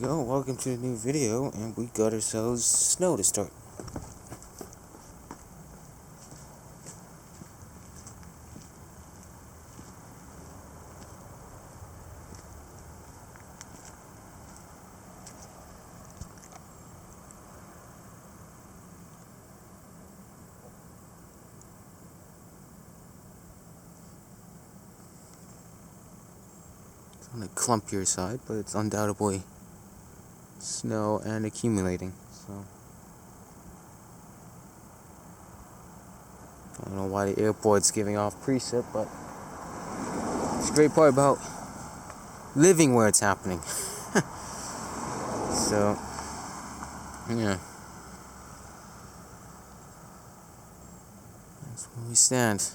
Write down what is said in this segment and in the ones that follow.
we go, welcome to a new video, and we got ourselves snow to start. It's on the clumpier side, but it's undoubtedly snow and accumulating, so I don't know why the airport's giving off precip, but it's a great part about living where it's happening. So yeah, that's where we stand.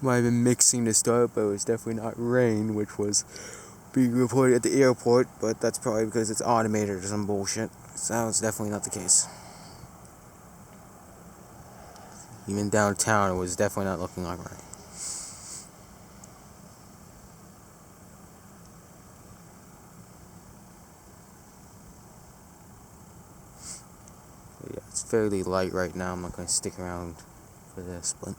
Might have been mixing to start, but it was definitely not rain, which was being reported at the airport, but that's probably because it's automated or some bullshit. So that was definitely not the case. Even downtown, it was definitely not looking like rain. But yeah, it's fairly light right now. I'm not going to stick around for this, but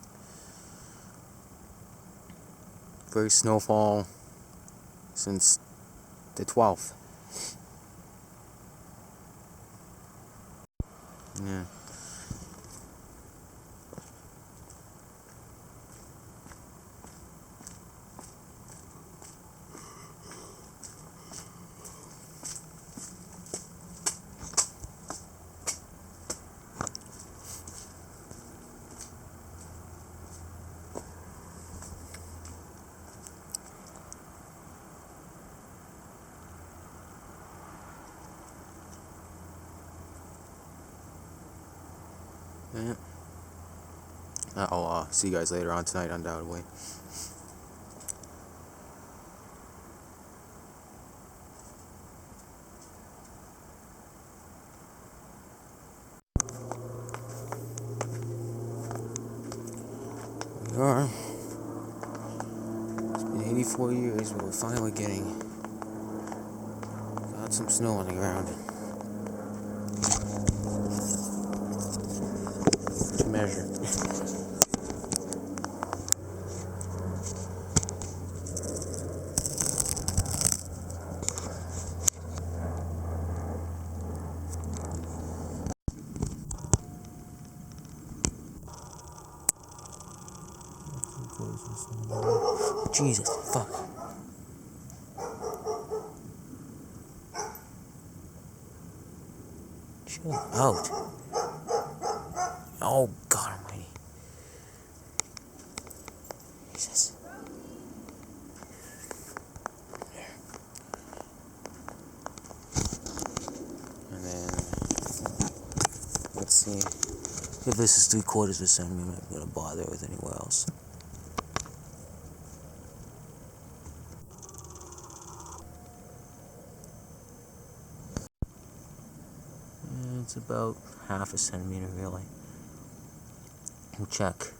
first snowfall since the 12th. Yeah. Yeah. I'll see you guys later on tonight, undoubtedly. We are. It's been 84 years, but we're finally got some snow on the ground to measure. Jesus, fuck. Chill out. Oh, God almighty. Jesus. There. And then, let's see. If this is 3/4 of a centimeter, I'm not going to bother with anywhere else. It's about 1/2 centimeter, really. We'll check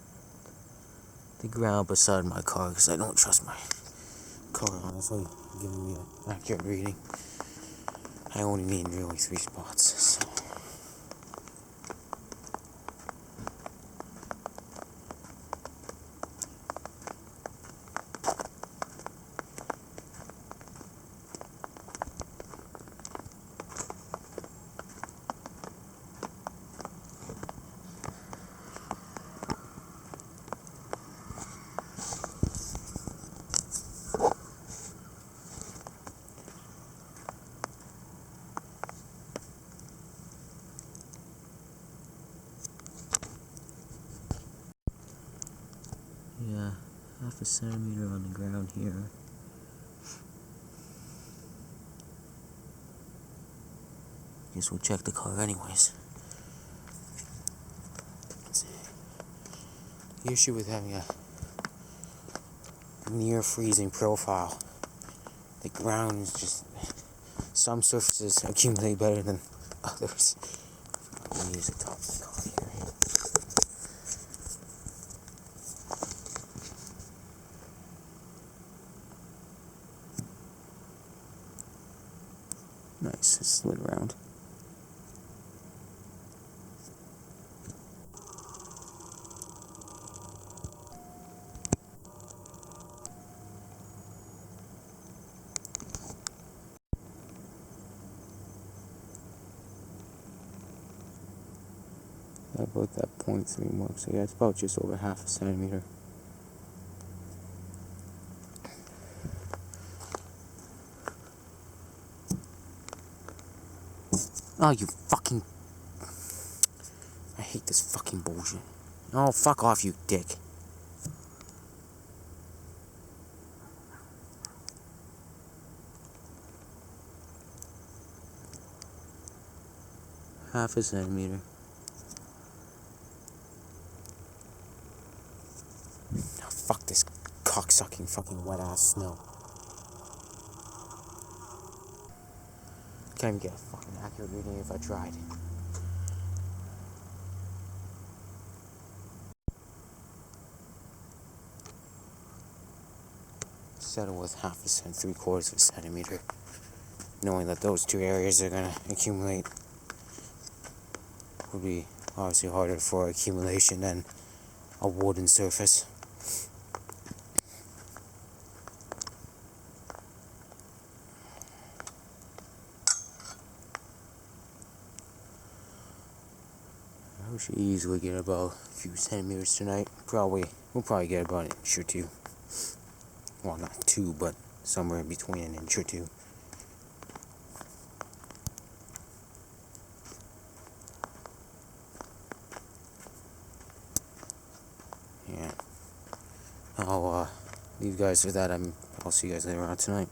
the ground beside my car because I don't trust my car, honestly, giving me an accurate reading. I only need really 3 spots, so. Yeah, 1/2 centimeter on the ground here. Guess we'll check the car anyways. Let's see. The issue with having a near freezing profile, the ground is just, some surfaces accumulate better than others. Let me use the top of the car here. Nice, it slid around. About that 0.3 mark, so yeah, it's about just over half a centimeter. Oh, you fucking... I hate this fucking bullshit. Oh, fuck off, you dick. Half a centimeter. Oh, fuck this cocksucking fucking wet ass snow. Can't even get a fucking accurate reading if I tried. Settle with half a cent, 3/4 of a centimeter. Knowing that those two areas are gonna accumulate would be obviously harder for accumulation than a wooden surface. We should easily get about a few centimeters tonight. We'll probably get about an inch or two. Well, not two, but somewhere in between an inch or two. Yeah. I'll leave you guys with that. I'll see you guys later on tonight.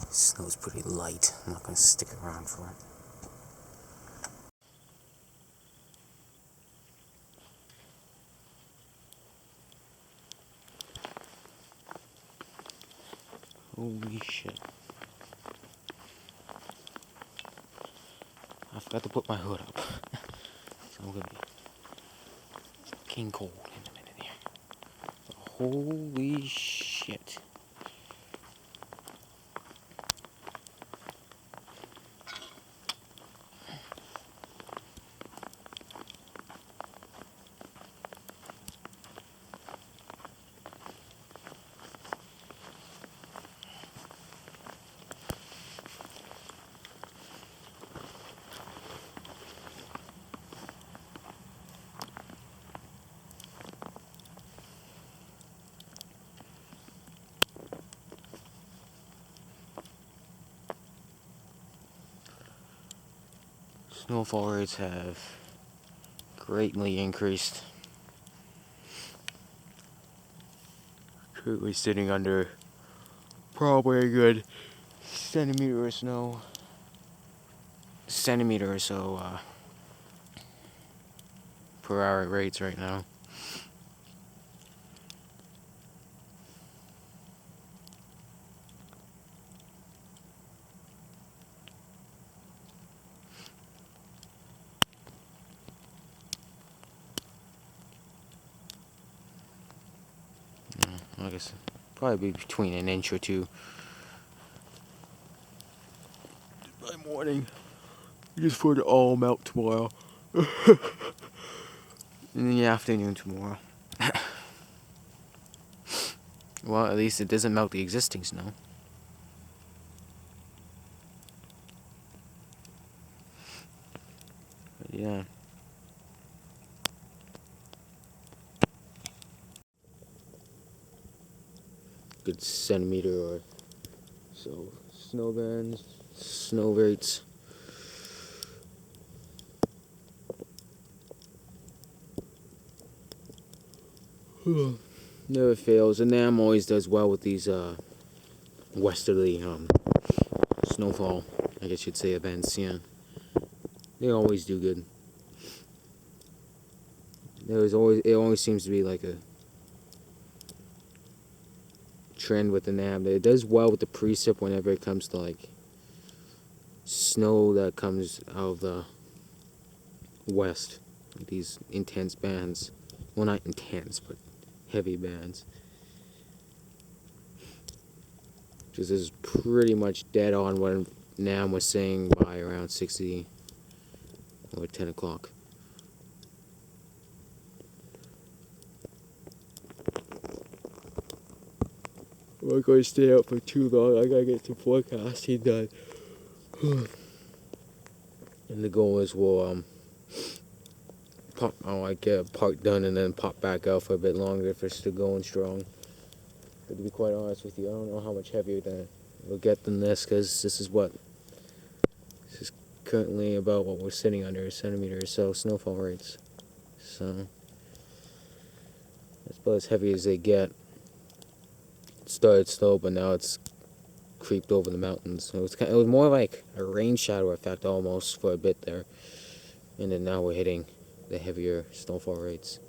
Snow's pretty light. I'm not gonna stick around for it. Holy shit. I forgot to put my hood up. So I'm gonna be fucking cold in a minute here. Holy shit. Snowfall rates have greatly increased. Currently sitting under probably a good centimeter or so per hour rates right now. I guess probably be between an inch or two by morning. Just for it to all melt tomorrow. In the afternoon tomorrow. Well, at least it doesn't melt the existing snow. But yeah. Good centimeter or so snow bands, snow rates. Never fails, and NAM always does well with these westerly snowfall, I guess you'd say, events. Yeah, they always do good. It always seems to be like a trend with the NAM. It does well with the precip whenever it comes to like snow that comes out of the west. Like these intense bands. Well, not intense, but heavy bands. This is pretty much dead on what Nam was saying by around 60 or 10 o'clock. I'm not going to stay out for too long. I gotta get some forecasting done. And the goal is we'll get a part done and then pop back out for a bit longer if it's still going strong. But to be quite honest with you, I don't know how much heavier that we'll get than this, because this is currently about what we're sitting under, a centimeter or so snowfall rates. So that's about as heavy as they get. It started slow, but now it's creeped over the mountains. It was more like a rain shadow effect almost for a bit there, and then now we're hitting the heavier snowfall rates.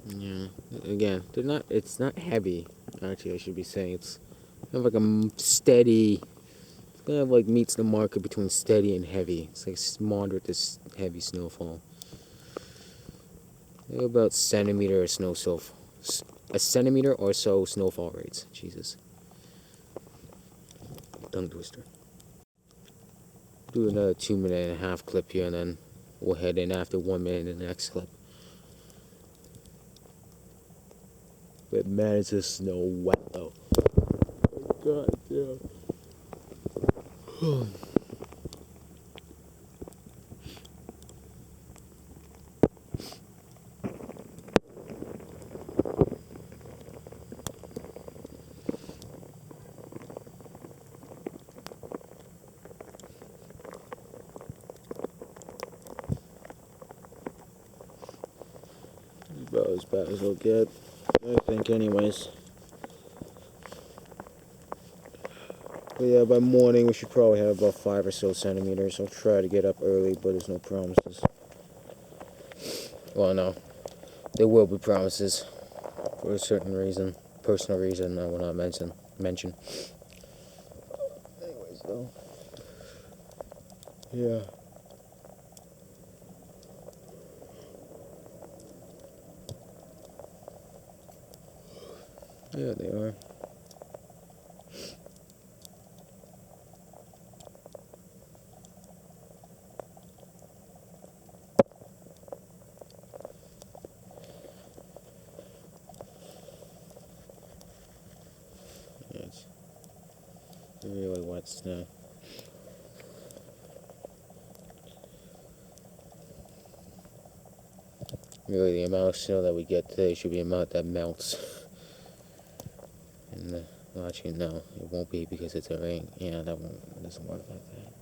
Yeah. Again, it's not heavy. Actually, I should be saying it's kind of like a steady. It's kind of like meets the marker between steady and heavy. It's like moderate to heavy snowfall. About centimeter of a centimeter or so snowfall rates. Jesus. Tongue twister. Do another 2.5-minute clip here, and then we'll head in after 1 minute in the next clip. But man, is this snow wet though. God damn. About as bad as it'll get, I think, anyways. But yeah, by morning we should probably have about 5 or so centimeters. I'll try to get up early, but there's no promises. Well, no, there will be promises for a certain reason, personal reason I will not mention. Anyways, though, yeah. Yeah, they are. Yeah, it's really wet snow. Really, the amount of snow that we get today should be the amount that melts. And well, actually, no, it won't be because it's a rain. Yeah, it doesn't work like that.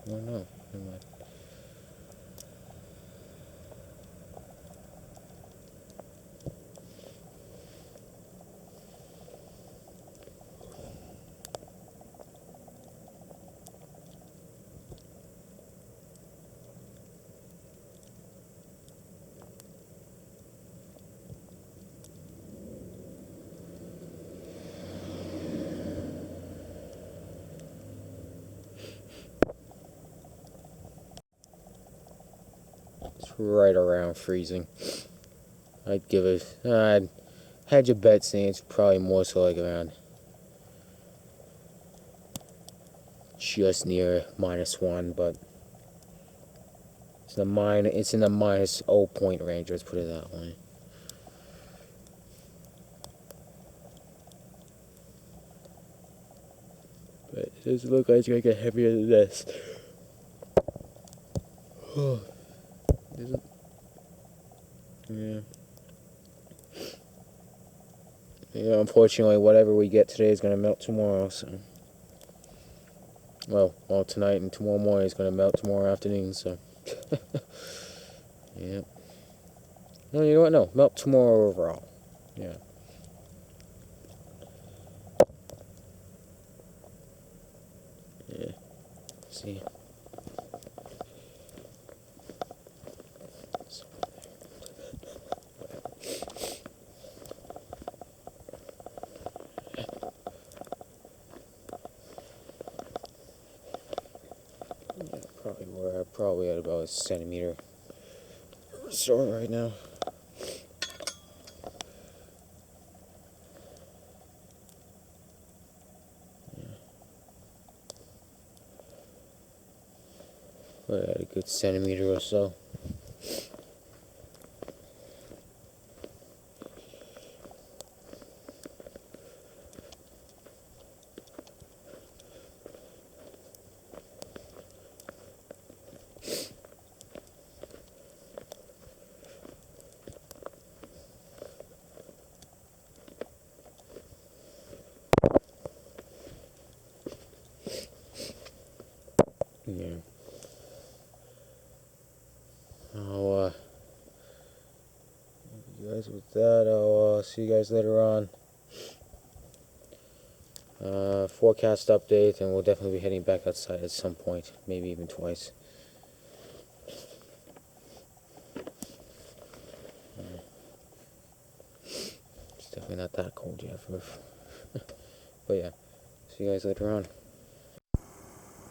Oh no, never mind. It's right around freezing. I'd give it. I'd hedge a bet saying it's probably more so like around just near -1, but it's in the minus 0 point range. Let's put it that way. But it doesn't look like it's gonna get heavier than this. Is it? Yeah. Yeah, unfortunately, whatever we get today is gonna melt tomorrow, so Well, tonight and tomorrow morning is going to melt tomorrow afternoon, so. Yeah. No, you know what? No, melt tomorrow overall. Yeah. Yeah. See. We're probably at about a centimeter short right now. We're at a good centimeter or so. Yeah. I'll you guys with that. I'll see you guys later on. Forecast update, and we'll definitely be heading back outside at some point, maybe even twice. It's definitely not that cold yet, but yeah, see you guys later on.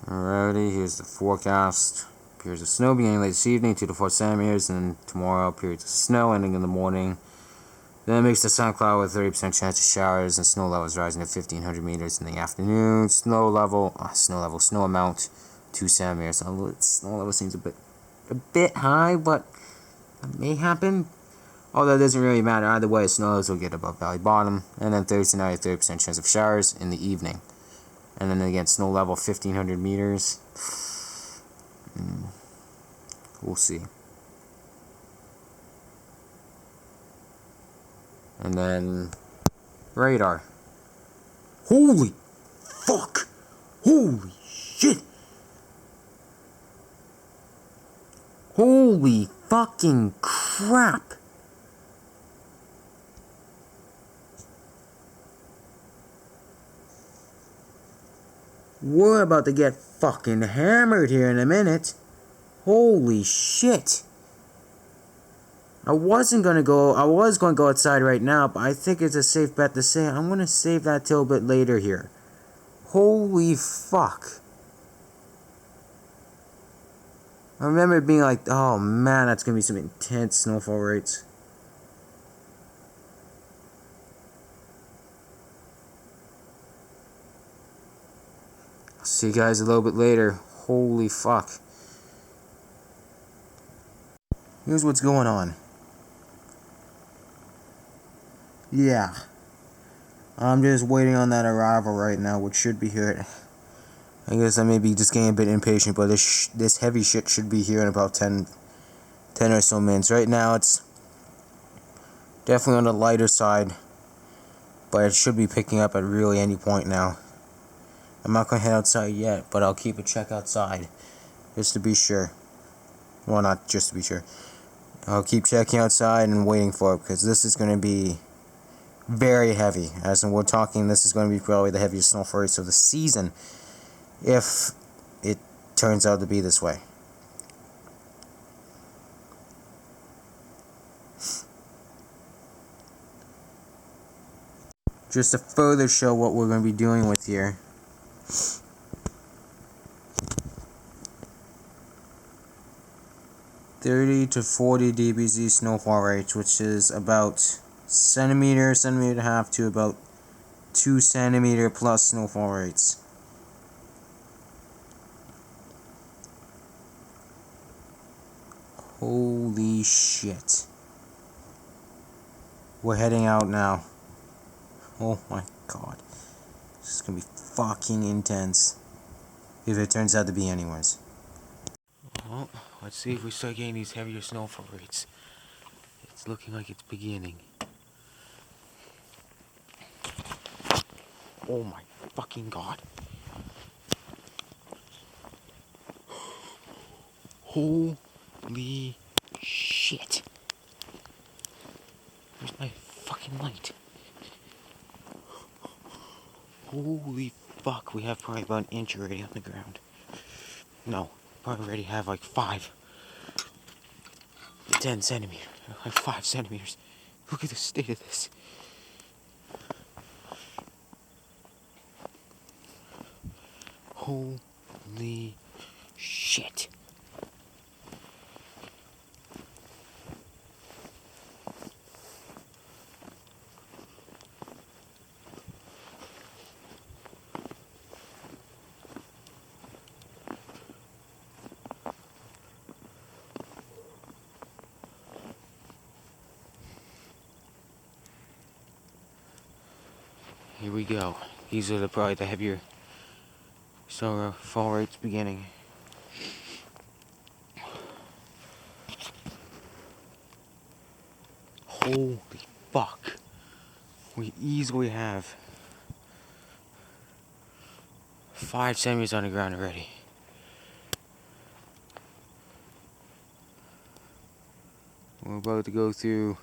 Alrighty, here's the forecast. Periods of snow beginning late this evening, 2 to 4 centimeters, and tomorrow periods of snow ending in the morning. Then mixed to sun cloud with 30% chance of showers, and snow levels rising to 1,500 meters in the afternoon. Snow amount 2 centimeters. Snow level seems a bit high, but it may happen. Although it doesn't really matter either way, snow levels will get above valley bottom, and then Thursday night 30% chance of showers in the evening. And then again, snow level 1,500 meters. We'll see. And then radar. Holy fuck! Holy shit! Holy fucking crap! We're about to get fucking hammered here in a minute. Holy shit. I was going to go outside right now, but I think it's a safe bet to say I'm going to save that till a bit later here. Holy fuck. I remember it being like, oh man, that's going to be some intense snowfall rates. I'll see you guys a little bit later. Holy fuck. Here's what's going on. Yeah. I'm just waiting on that arrival right now, which should be here. I guess I may be just getting a bit impatient, but this heavy shit should be here in about 10 or so minutes. Right now, it's definitely on the lighter side, but it should be picking up at really any point now. I'm not going to head outside yet, but I'll keep a check outside, just to be sure. Well, not just to be sure. I'll keep checking outside and waiting for it, because this is going to be very heavy. As we're talking, this is going to be probably the heaviest snowfall rates of the season, if it turns out to be this way. Just to further show what we're going to be dealing with here. (30 to 40 dBz snowfall rates, which is about centimeter and a half to about 2 centimeter plus snowfall rates. Holy shit. We're heading out now. Oh my god. This is gonna be fucking intense. If it turns out to be anyways. Well, let's see if we start getting these heavier snowfall rates. It's looking like it's beginning. Oh my fucking god. Holy shit. Where's my fucking light? Holy fuck, we have probably about an inch already on the ground. No, probably already have like 10 centimeters. Like 5 centimeters. Look at the state of this. Holy shit. Here we go. These are probably the heavier fall rates beginning. Holy fuck. We easily have 5 centimeters on the ground already. We're about to go through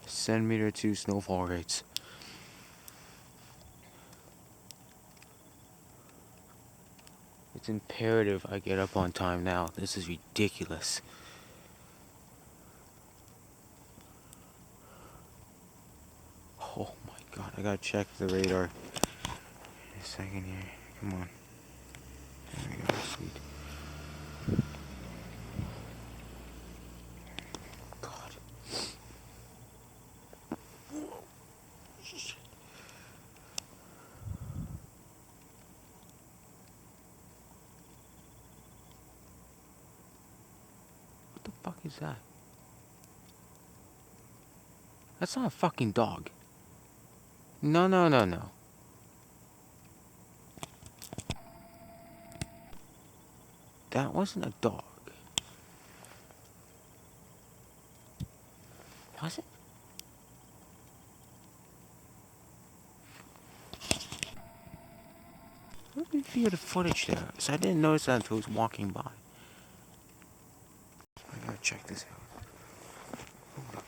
centimeter to snowfall rates. It's imperative I get up on time now. This is ridiculous. Oh my god, I gotta check the radar. In a second here. Come on. There we go, sweet. God. Whoa. Shit. What the fuck is that? That's not a fucking dog. No. That wasn't a dog. Was it? Let me view the footage there. So I didn't notice that until I was walking by. I gotta check this out. Hold up.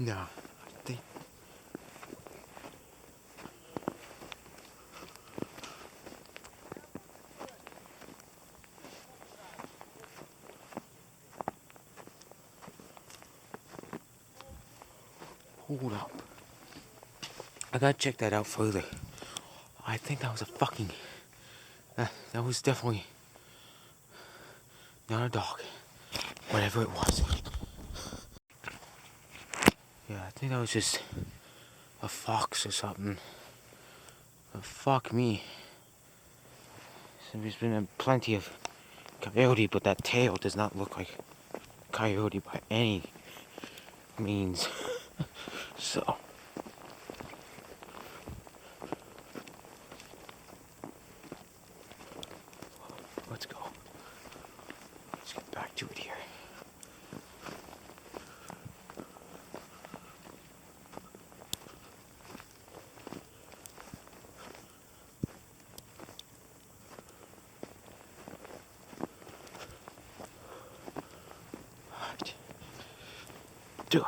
No, I think. Hold up. I gotta check that out further. I think that was a fucking. That was definitely not a dog. Whatever it was. Yeah, I think that was just a fox or something. But fuck me. So there's been plenty of coyote, but that tail does not look like coyote by any means. So. Let's go. Let's get back to it here. Alright. Do it.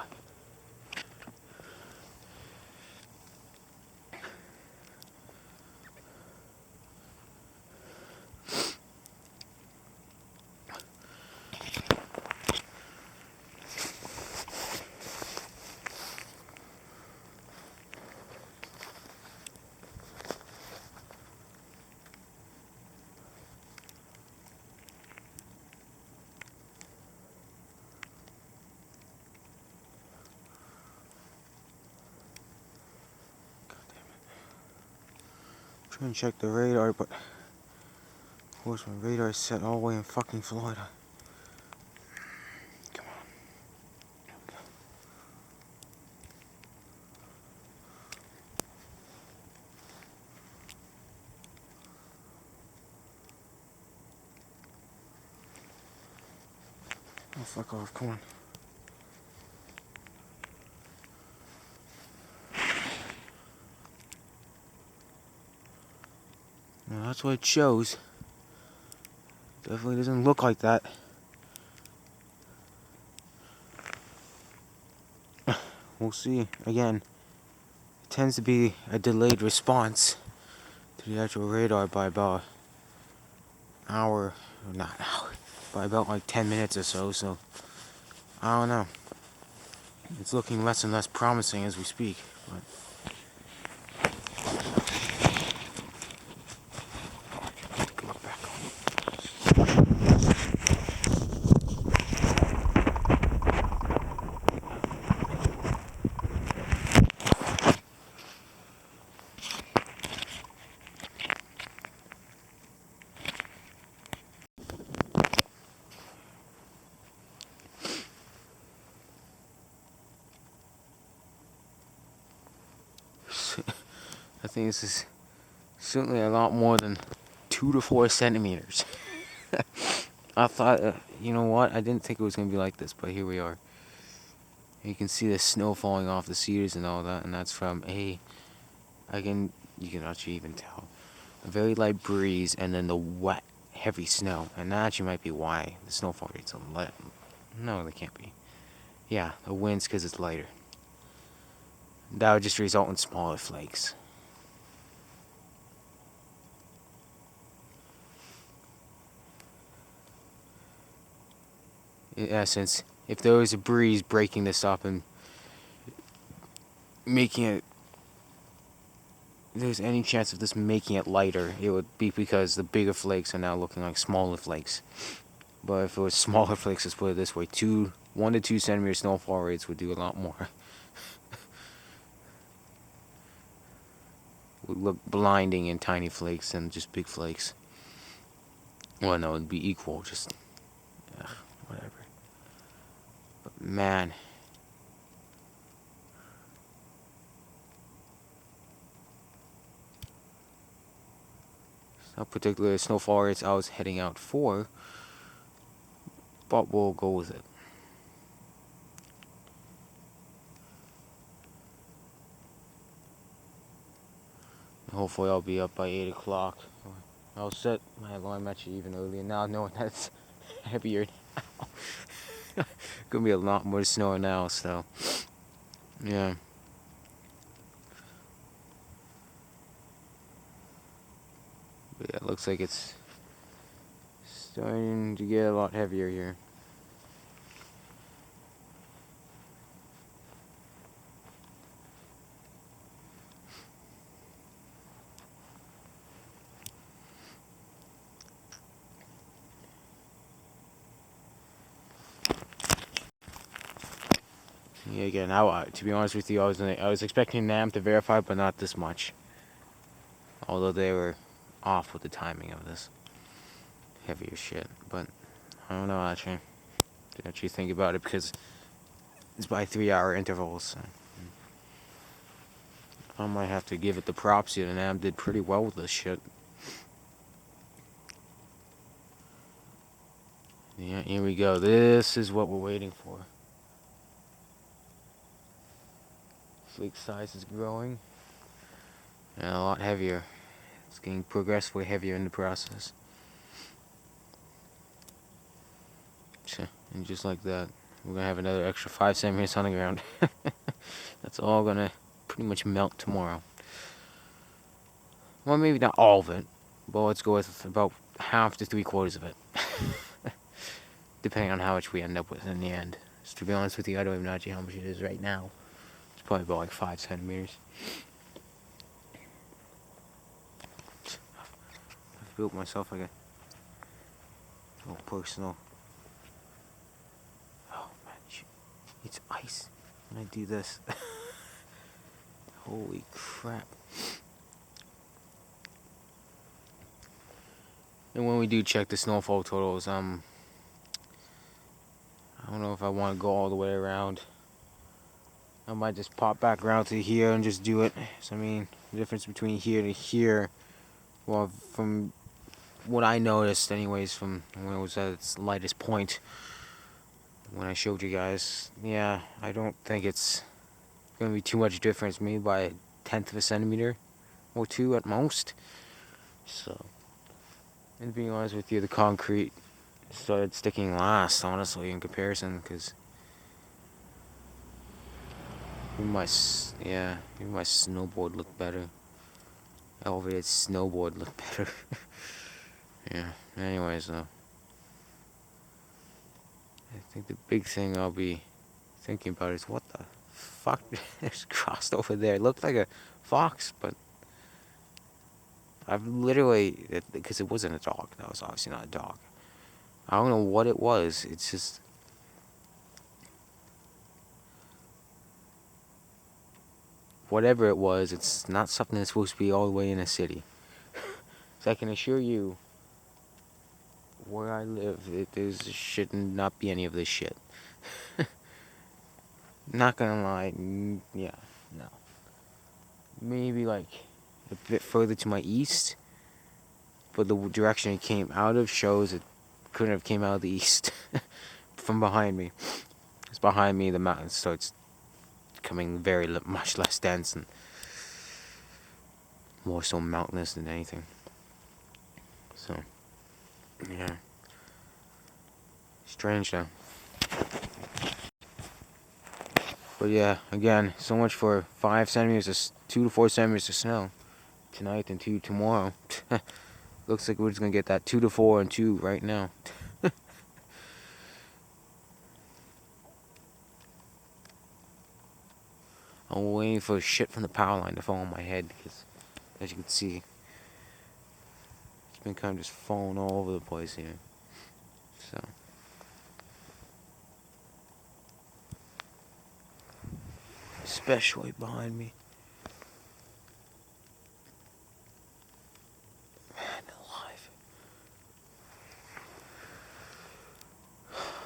Try and check the radar, but of course my radar is set all the way in fucking Florida. Come on. There we go. Oh, fuck off, come on. Well, that's what it shows. Definitely doesn't look like that. We'll see. Again, it tends to be a delayed response to the actual radar by about an hour, or not an hour, by about like 10 minutes or so, so I don't know. It's looking less and less promising as we speak, but look back. I think this is certainly a lot more than 2 to 4 centimeters. I thought, you know what? I didn't think it was going to be like this, but here we are. You can see the snow falling off the cedars and all that, and that's from you can actually even tell, a very light breeze and then the wet, heavy snow. And that actually might be why the snowfall rate's a light. No, they can't be. Yeah, the wind's because it's lighter. That would just result in smaller flakes. In essence, if there was a breeze breaking this up and making it, if there's any chance of this making it lighter, it would be because the bigger flakes are now looking like smaller flakes. But if it was smaller flakes, let's put it this way, 1 to 2 centimeter snowfall rates would do a lot more. Would look blinding in tiny flakes and just big flakes. Well, no, it'd be equal, just whatever. But man, it's not particularly snowfall rates I was heading out for, but we'll go with it. Hopefully I'll be up by 8 o'clock. I'll set my alarm actually even earlier now, knowing that it's heavier now. Gonna be a lot more snow now, so yeah. But yeah, it looks like it's starting to get a lot heavier here. Yeah, again, to be honest with you, I was expecting them to verify, but not this much. Although they were off with the timing of this heavier shit, but I don't know actually. To actually think about it, because it's by 3-hour intervals. So I might have to give it the props here. The NAM did pretty well with this shit. Yeah, here we go. This is what we're waiting for. Flake size is growing. And a lot heavier. It's getting progressively heavier in the process. And just like that, we're going to have another extra 5 centimeters on the ground. That's all going to pretty much melt tomorrow. Well, maybe not all of it, but let's go with about half to 3/4 of it. Depending on how much we end up with in the end. So to be honest with you, I don't even know actually how much it is right now. It's probably about like 5 centimeters. I've built myself like a little personal. Oh man, it's ice when I do this. Holy crap. And when we do check the snowfall totals, I don't know if I want to go all the way around. I might just pop back around to here and just do it. So I mean, the difference between here to here, well, from what I noticed anyways, from when it was at its lightest point, when I showed you guys. Yeah, I don't think it's going to be too much difference, maybe by a tenth of a centimeter or two at most. So, and being honest with you, the concrete started sticking last, honestly, in comparison, because even my snowboard looked better. Elevated snowboard looked better. Yeah, anyways, though. I think the big thing I'll be thinking about is what the fuck is crossed over there. It looked like a fox, but I've literally, because it wasn't a dog. That was obviously not a dog. I don't know what it was. It's just, whatever it was, it's not something that's supposed to be all the way in a city. So I can assure you, where I live, there should not be any of this shit. Not gonna lie, yeah, no. Maybe like a bit further to my east, but the direction it came out of shows it couldn't have came out of the east. From behind me. Because behind me the mountain starts becoming very much less dense and more so mountainous than anything. So, yeah. Strange though. But yeah, again, so much for 5 centimeters of 2 to 4 centimeters of snow tonight and 2 tomorrow. Looks like we're just gonna get that 2 to 4 and 2 right now. I'm waiting for shit from the power line to fall on my head because, as you can see, it's been kind of just falling all over the place here. So, especially behind me. Man alive.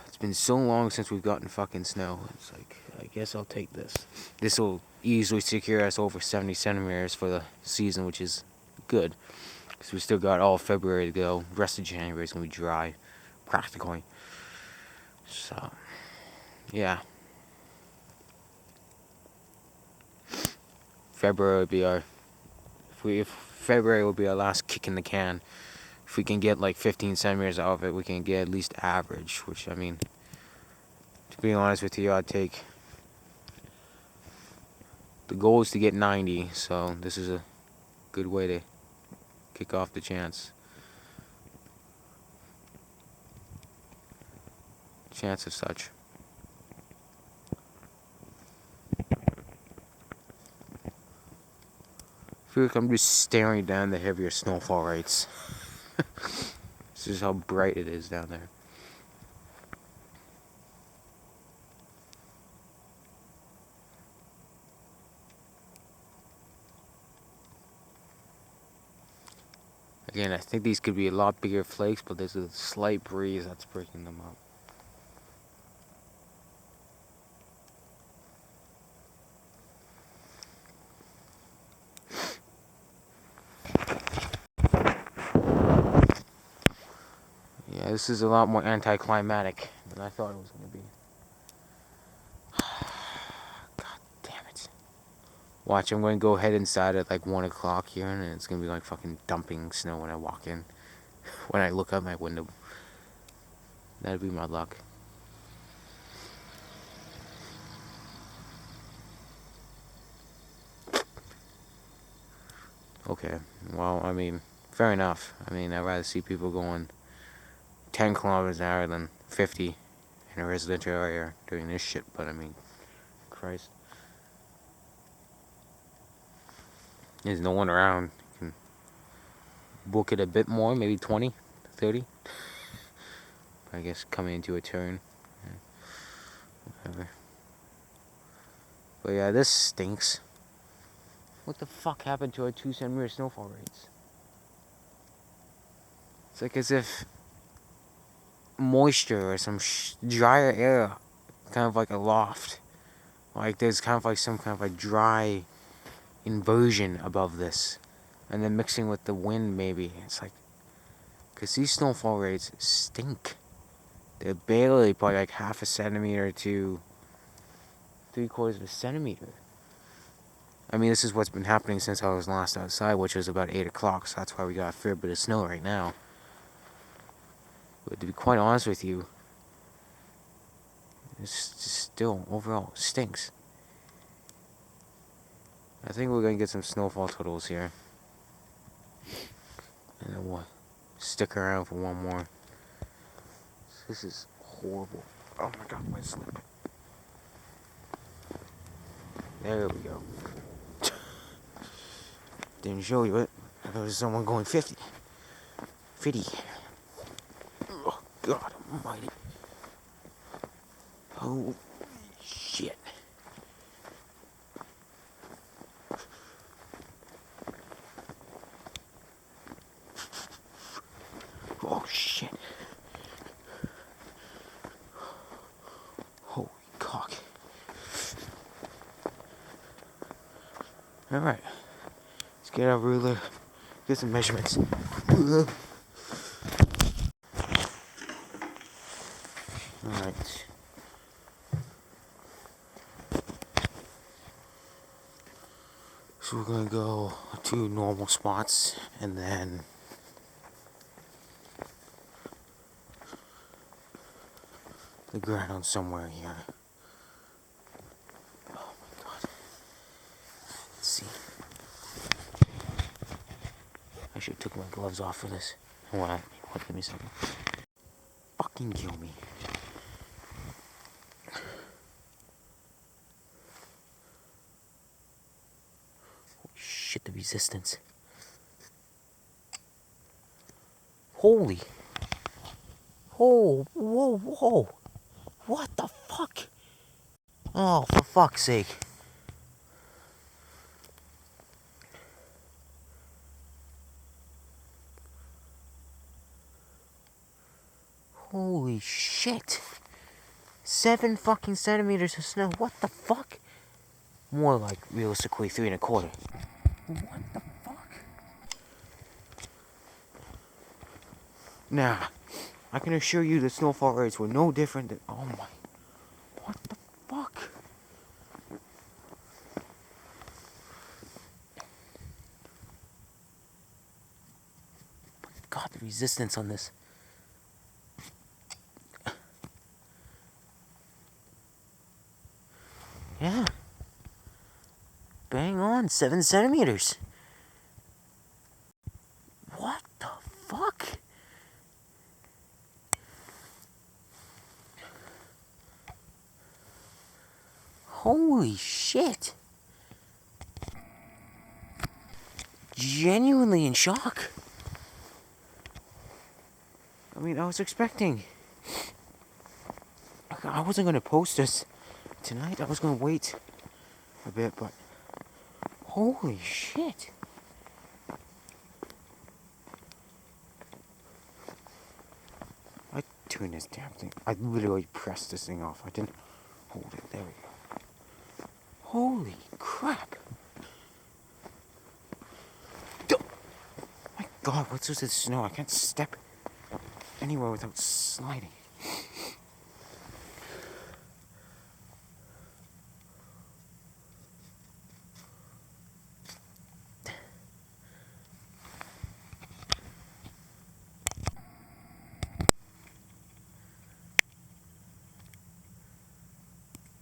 It's been so long since we've gotten fucking snow. It's like, I guess I'll take this. This will easily secure us over 70 centimeters for the season, which is good. Because we still got all February to go. The rest of January is going to be dry, practically. So, yeah. February would be our... If February will be our last kick in the can. If we can get like 15 centimeters out of it, we can get at least average. Which, I mean, to be honest with you, I'd take... The goal is to get 90, so this is a good way to kick off the chance of such. I feel like I'm just staring down the heavier snowfall rates. This is how bright it is down there. Again, I think these could be a lot bigger flakes, but there's a slight breeze that's breaking them up. Yeah, this is a lot more anticlimactic than I thought it was going to be. God damn it. Watch, I'm going to go head inside at like 1 o'clock here, and it's going to be like fucking dumping snow when I walk in. When I look out my window. That'd be my luck. Okay, well, I mean, fair enough. I mean, I'd rather see people going 10 kilometers an hour than 50 in a residential area doing this shit, but I mean, Christ. There's no one around. You can book it a bit more, maybe 20, 30. I guess coming into a turn. Whatever. But yeah, this stinks. What the fuck happened to our 2 centimeter snowfall rates? It's like as if moisture or some drier air, kind of like a loft. Like there's kind of like some kind of like dry inversion above this. And then mixing with the wind maybe. It's like, because these snowfall rates stink. They're barely probably like half a centimeter to 3/4 of a centimeter. I mean, this is what's been happening since I was last outside, which was about 8 o'clock, so that's why we got a fair bit of snow right now. But to be quite honest with you, it's just still, overall, stinks. I think we're gonna get some snowfall totals here. And then we'll stick around for one more. This is horrible. Oh my god, my slip. There we go. Didn't show you it. There was someone going 50. 50. Oh god almighty. Oh shit. Oh shit. Holy cock. Alright. Let's get our ruler. Get some measurements. Alright. So we're gonna go to normal spots and then the ground somewhere here. Oh my god. Let's see. I should have took my gloves off for this. What? Give me a second. Fucking kill me. Holy shit, the resistance. Holy. Oh, whoa, whoa. What the fuck? Oh, for fuck's sake. Holy shit. 7 fucking centimeters of snow. What the fuck? More like, realistically, 3 1/4. What the fuck? Nah. I can assure you the snowfall rates were no different than... Oh my... What the fuck? God, the resistance on this. Yeah. Bang on, 7 centimeters. What the fuck? Holy shit. Genuinely in shock. I mean, I was expecting... I wasn't going to post this tonight. I was going to wait a bit, but... Holy shit. I turned this damn thing... I literally pressed this thing off. I didn't hold it. There we go. Holy crap. My god, what's with this snow? I can't step anywhere without sliding.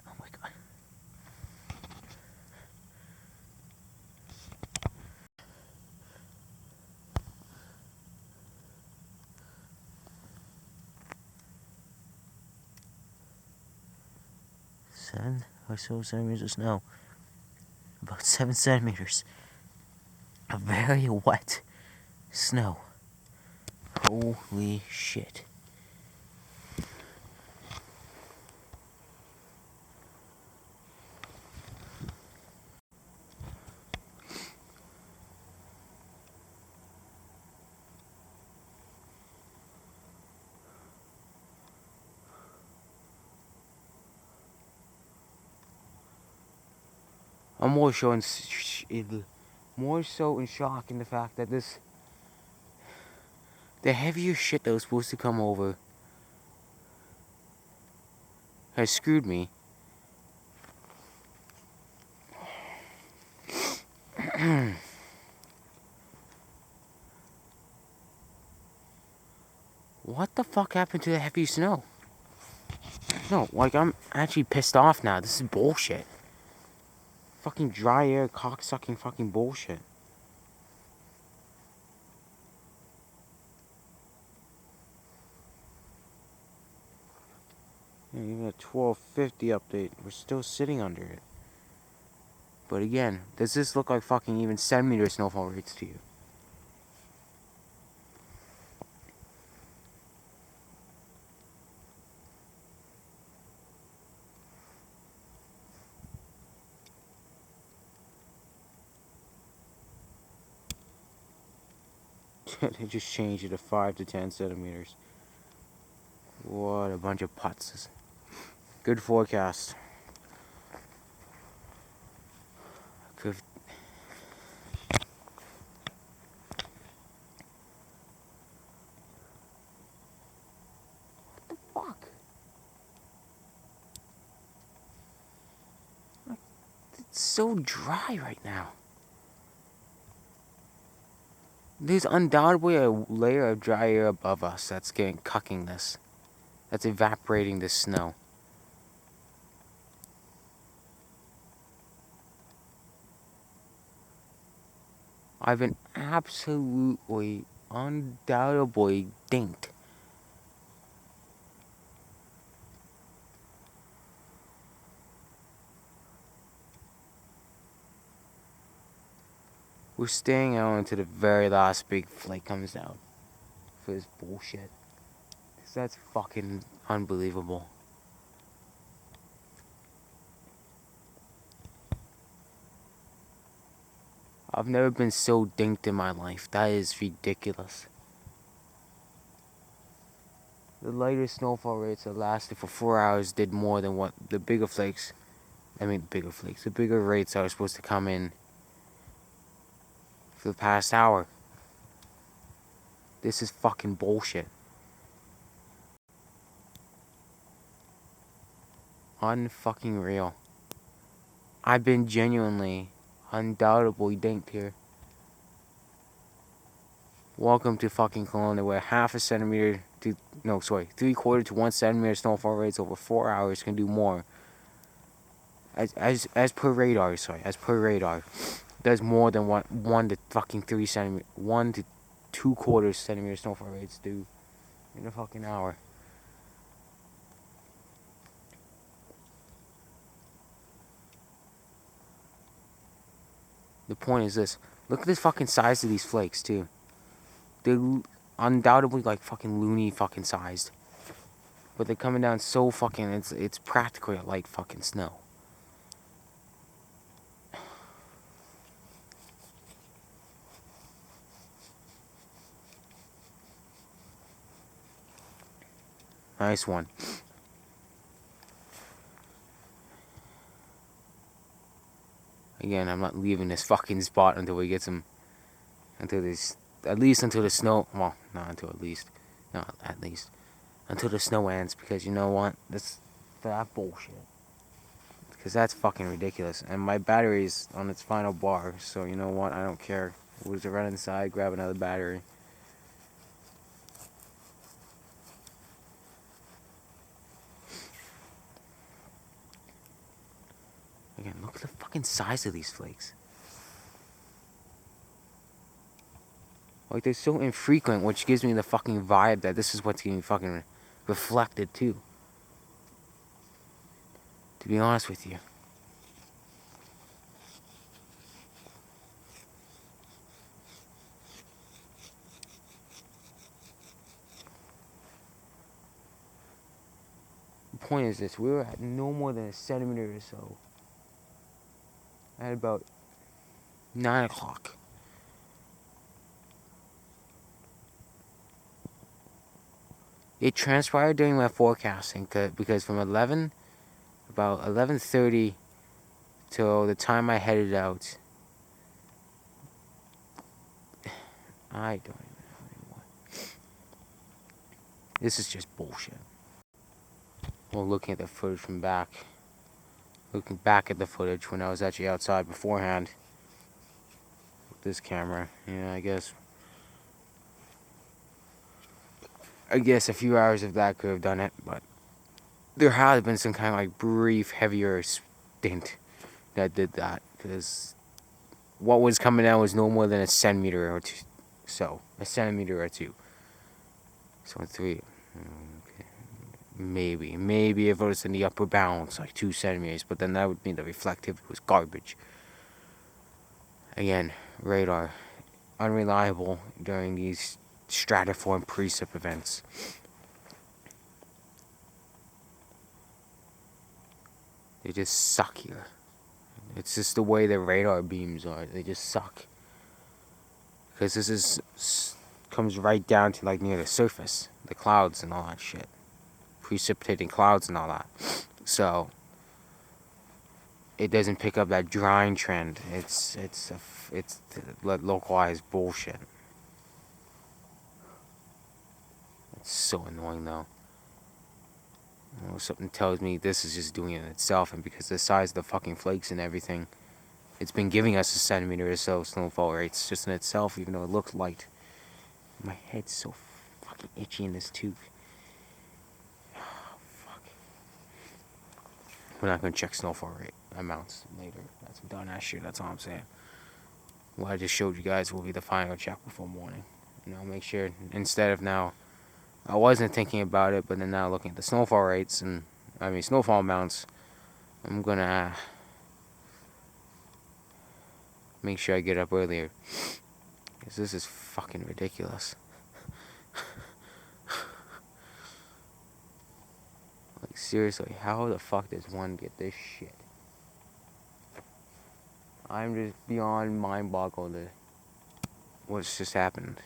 Oh my god. Seven or so centimeters of snow. About 7 centimeters. A very wet snow. Holy shit. I'm more so in shock in the fact that the heavier shit that was supposed to come over has screwed me. What the fuck happened to the heavy snow? No, like, I'm actually pissed off now. This is bullshit. Fucking dry air, cocksucking fucking bullshit. Yeah, even a 1250 update, we're still sitting under it. But again, does this look like fucking even centimeter snowfall rates to you? They just changed it to 5 to 10 centimeters. What a bunch of putzes. Good forecast. Good. What the fuck? It's so dry right now. There's undoubtedly a layer of dry air above us that's cucking this. That's evaporating this snow. I've been absolutely, undoubtedly dinked. We're staying out until the very last big flake comes out for this bullshit. 'Cause that's fucking unbelievable. I've never been so dinked in my life. That is ridiculous. The lighter snowfall rates that lasted for 4 hours did more than what the bigger flakes, the bigger rates that are supposed to come in for the past hour. This is fucking bullshit. Unfucking real. I've been genuinely, undoubtedly dinked here. Welcome to fucking Kelowna, where 3/4 to 1 centimeter snowfall rates over 4 hours can do more. As per radar, does more than what 1 to fucking 3 centimeter, 1 to 2/4 centimeter snowfall rates do in a fucking hour. The point is this: look at the fucking size of these flakes too. They're undoubtedly like fucking loony fucking sized, but they're coming down so fucking. It's practically a light fucking snow. Nice one. Again, I'm not leaving this fucking spot until we get some. Until this. At least until the snow. Well, not until at least. No, at least. Until the snow ends, because you know what? That's. For that bullshit. Because that's fucking ridiculous. And my battery's on its final bar, so you know what? I don't care. We'll just run inside, grab another battery. Again, look at the fucking size of these flakes. Like, they're so infrequent, which gives me the fucking vibe that this is what's getting fucking reflected, too. To be honest with you. The point is this: we were at no more than a centimeter or so at about 9 o'clock. It transpired during my forecasting because from about 11:30 till the time I headed out, I don't even know anymore. This is just bullshit. Well, looking at the footage from back. Looking back at the footage when I was actually outside beforehand. With this camera. Yeah, I guess a few hours of that could have done it, but there has been some kind of like brief, heavier stint that did that, because what was coming out was no more than a centimeter or two. So, a centimeter or two. So, 3. Okay. Maybe if it was in the upper bounds, like 2 centimeters, but then that would mean the reflectivity was garbage. Again, radar, unreliable during these stratiform precip events. They just suck here. It's just the way the radar beams are. They just suck. Because this comes right down to like near the surface, the clouds and all that shit, precipitating clouds and all that. So it doesn't pick up that drying trend. It's localized bullshit. It's so annoying though. You know, something tells me this is just doing it itself, and because the size of the fucking flakes and everything, it's been giving us a centimeter or so snowfall rates just in itself, even though it looks light. My head's so fucking itchy in this tube. Oh, fuck. We're not gonna check snowfall rate amounts later. That's some dumb ass shit. That's all I'm saying. What I just showed you guys will be the final check before morning. You know, make sure instead of now, I wasn't thinking about it, but then now looking at the snowfall rates and snowfall amounts, I'm gonna make sure I get up earlier, because this is fucking ridiculous. Like, seriously, how the fuck does one get this shit? I'm just beyond mind-boggled at what's just happened.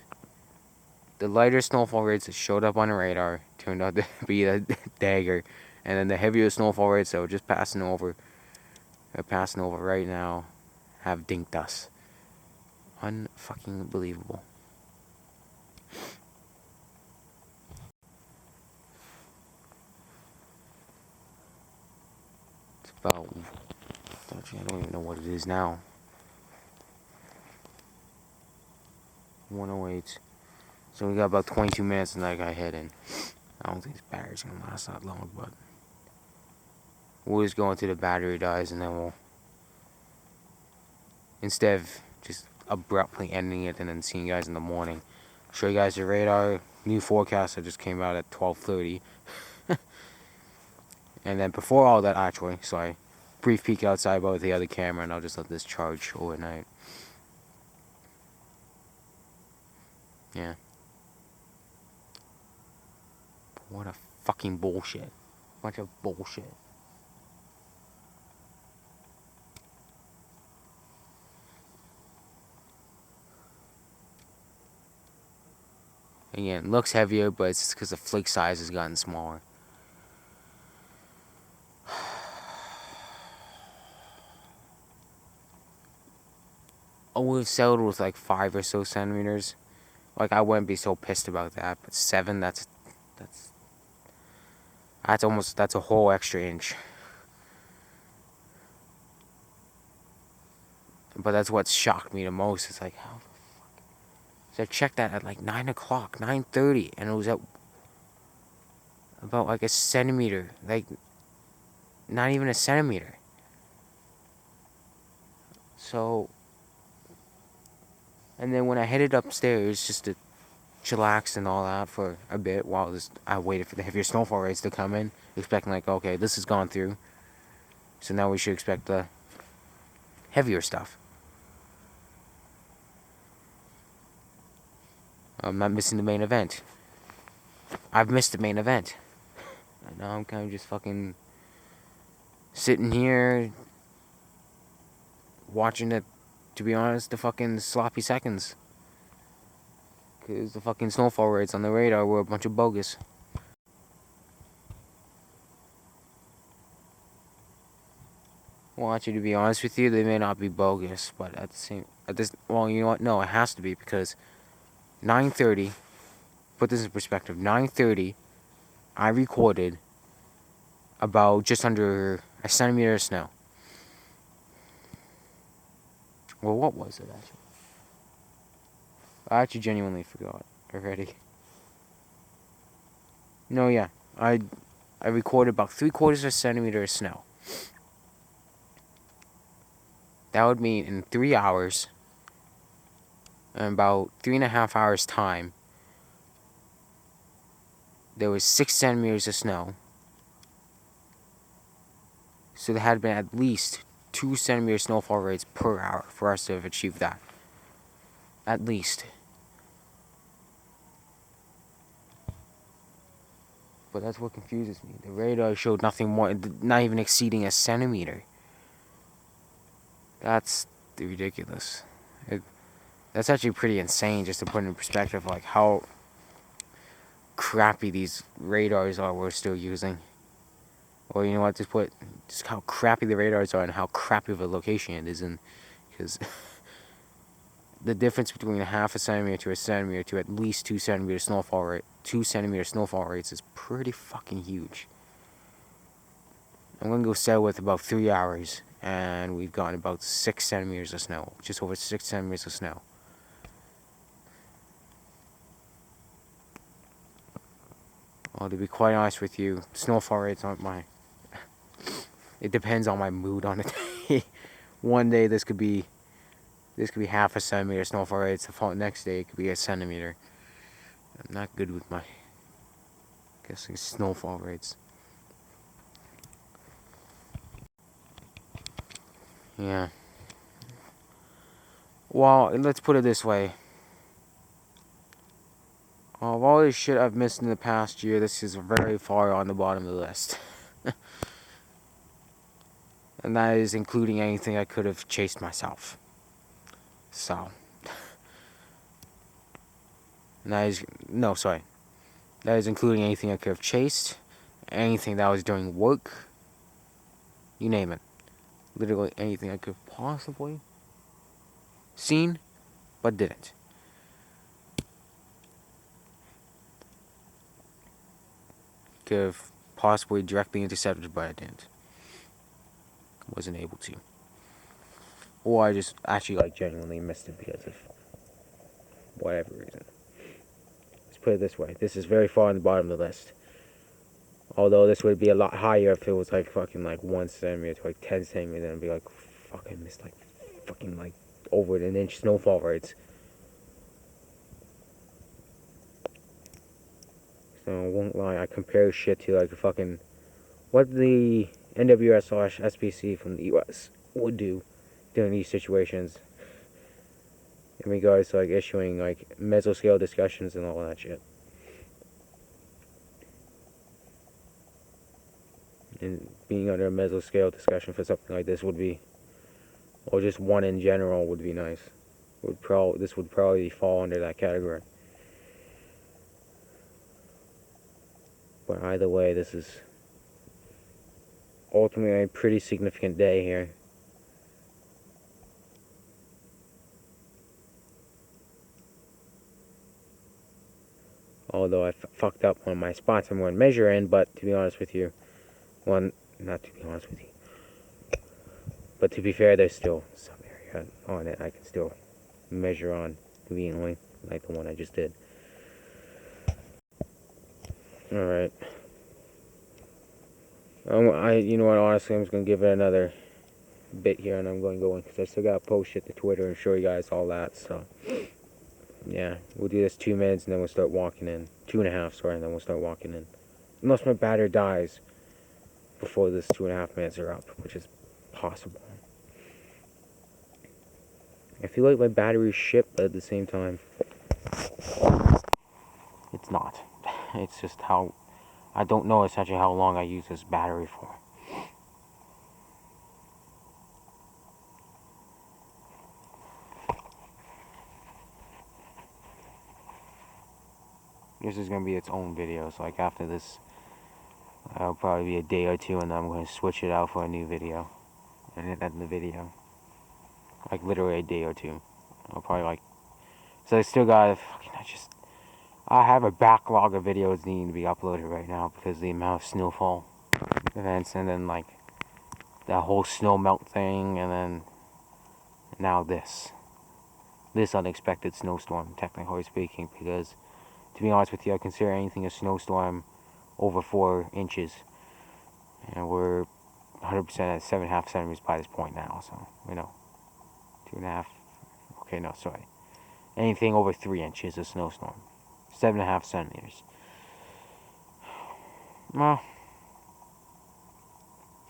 The lighter snowfall rates that showed up on the radar turned out to be a dagger, and then the heavier snowfall rates that were just passing over right now have dinked us. Unfucking believable. It's about, actually, I don't even know what it is now. 1:08. So we got about 22 minutes and I got head in. I don't think this battery's gonna last that long, but we'll just go until the battery dies, and then we'll, instead of just abruptly ending it and then seeing you guys in the morning, show you guys the radar new forecast that just came out at 12:30. And then before all that, actually, so I brief peek outside about the other camera, and I'll just let this charge overnight. Yeah. What a fucking bullshit. Bunch of bullshit. Again, it looks heavier, but it's just because the flake size has gotten smaller. I would have settled with like 5 or so centimeters. Like, I wouldn't be so pissed about that, but 7, that's a whole extra inch. But that's what shocked me the most. It's like, how the fuck? So I checked that at like 9 o'clock, 9:30, and it was at about like a centimeter. Like, not even a centimeter. So, and then when I headed upstairs just to chillax and all that for a bit while I waited for the heavier snowfall rates to come in, expecting like, okay, this has gone through, so now we should expect the heavier stuff. I'm not missing the main event. I've missed the main event. And now I'm kind of just fucking sitting here watching it, to be honest, the fucking sloppy seconds. Because the fucking snowfall rates on the radar were a bunch of bogus. Well, actually, to be honest with you, they may not be bogus, but well, you know what? No, it has to be, because 9:30, put this in perspective, 9:30, I recorded about just under a centimeter of snow. Well, what was it actually? I actually genuinely forgot already. No, yeah, I recorded about 3/4 of a centimeter of snow. That would mean in 3 hours, and about 3.5 hours time, there was 6 centimeters of snow. So there had been at least 2 centimeter snowfall rates per hour for us to have achieved that. At least. But that's what confuses me. The radar showed nothing more, not even exceeding a centimeter. That's ridiculous. That's actually pretty insane, just to put in perspective, like how crappy these radars are we're still using. Or you know what, just how crappy the radars are and how crappy of a location it is in. Because the difference between a half a centimeter to a centimeter to at least 2 centimeter snowfall rate, 2 centimeter snowfall rates is pretty fucking huge. I'm gonna go set with about 3 hours, and we've gotten about 6 centimeters of snow, just over 6 centimeters of snow. Well, to be quite honest with you, snowfall rates aren't my. It depends on my mood on the day. One day this could be half a centimeter snowfall rates. The next day it could be a centimeter. I'm not good with my guessing snowfall rates. Yeah. Well, let's put it this way. Of all the shit I've missed in the past year, this is very far on the bottom of the list. And that is including anything I could have chased myself. So. And that is. No, sorry. That is including anything I could have chased, anything that was doing work, you name it. Literally anything I could have possibly seen, but didn't. Could have possibly directly intercepted, but I didn't. Wasn't able to. Or I just actually genuinely missed it because of whatever reason. Let's put it this way. This is very far on the bottom of the list. Although this would be a lot higher if it was fucking 1 centimeter to 10 centimeters, then it'd be fuck, I missed fucking over an inch snowfall rates. So I won't lie, I compare shit to fucking what the NWS/SPC from the US would do during these situations in regards to issuing mesoscale discussions and all that shit. And being under a mesoscale discussion for something like this would be, or just one in general would be nice. This would probably fall under that category. But either way, this is ultimately a pretty significant day here. Although I fucked up on my spots I'm going to measure in, but to be honest with you, not to be honest with you, but to be fair, there's still some area on it I can still measure on conveniently, like the one I just did. Alright. You know what, honestly, I'm just going to give it another bit here, and I'm going to go in, because I still got to post shit to Twitter and show you guys all that, so. Yeah, we'll do this 2 minutes, and then we'll start walking in. 2.5, sorry, and then we'll start walking in. Unless my battery dies before this 2.5 minutes are up, which is possible. I feel like my battery's shit, but at the same time, it's not. It's just how, I don't know essentially how long I use this battery for. This is going to be its own video, so after this, it'll probably be a day or two, and then I'm going to switch it out for a new video. And end the video. Literally a day or two. I'll probably so I still got, I have a backlog of videos needing to be uploaded right now because of the amount of snowfall events, and then like that whole snow melt thing, and then now this unexpected snowstorm, technically speaking, because to be honest with you, I consider anything a snowstorm over 4 inches, and we're 100% at 7.5 centimeters by this point now, so, 2.5, okay, no, sorry, anything over 3 inches is a snowstorm, 7.5 centimeters. Well,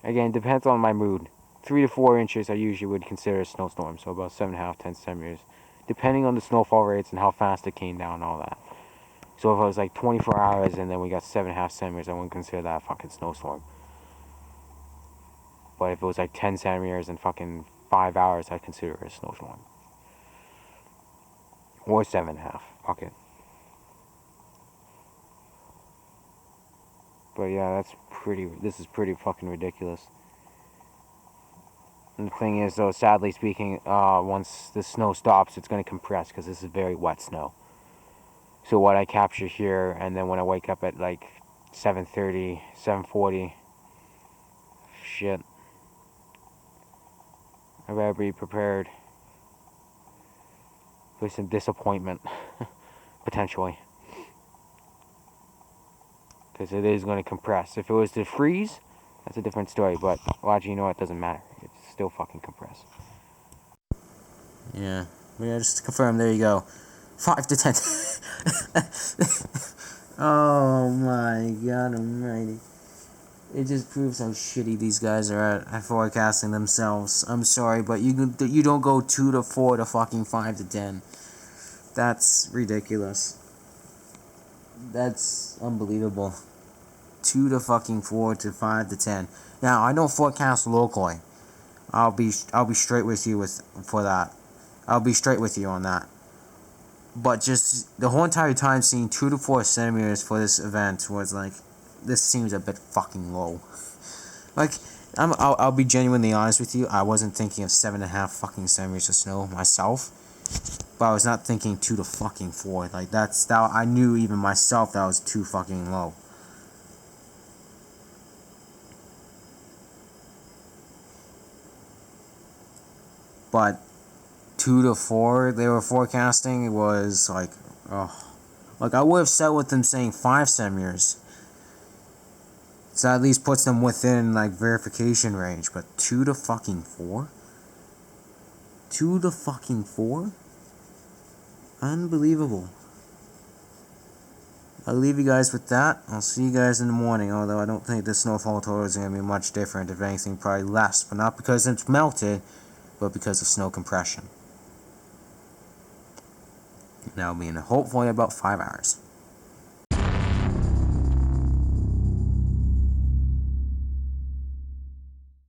again, depends on my mood. 3 to 4 inches I usually would consider a snowstorm, so about 7.5, 10 centimeters, depending on the snowfall rates and how fast it came down and all that. So if it was like 24 hours and then we got 7.5 centimeters, I wouldn't consider that a fucking snowstorm. But if it was like 10 centimeters in fucking 5 hours, I'd consider it a snowstorm. Or 7.5, fuck it. But yeah, this is pretty fucking ridiculous. And the thing is, though, sadly speaking, once the snow stops, it's going to compress, because this is very wet snow. So what I capture here, and then when I wake up at like 7:30, 7:40, shit, I better be prepared for some disappointment, potentially. Because it is going to compress. If it was to freeze, that's a different story, but, well, actually, you know what, it doesn't matter. It's still fucking compress. Yeah, just to confirm, there you go. 5 to 10. Oh my god almighty. It just proves how shitty these guys are at forecasting themselves. I'm sorry, but you don't go 2 to 4 to fucking 5 to 10. That's ridiculous. That's unbelievable. 2 to fucking 4 to 5 to 10. Now, I don't forecast locally. I'll be straight with you for that. I'll be straight with you on that. But just the whole entire time seeing 2 to 4 centimeters for this event was like, this seems a bit fucking low. Like, I'll be genuinely honest with you. I wasn't thinking of 7.5 fucking centimeters of snow myself, but I was not thinking 2 to fucking 4. Like that. I knew even myself that was too fucking low. But 2 to 4 they were forecasting was like, like I would have set with them saying 5 centimeters. So at least puts them within like verification range. But 2 to fucking 4? 2 to fucking 4? Unbelievable. I'll leave you guys with that. I'll see you guys in the morning, although I don't think the snowfall total is going to be much different. If anything, probably less. But not because it's melted, but because of snow compression. That'll be in hopefully about 5 hours.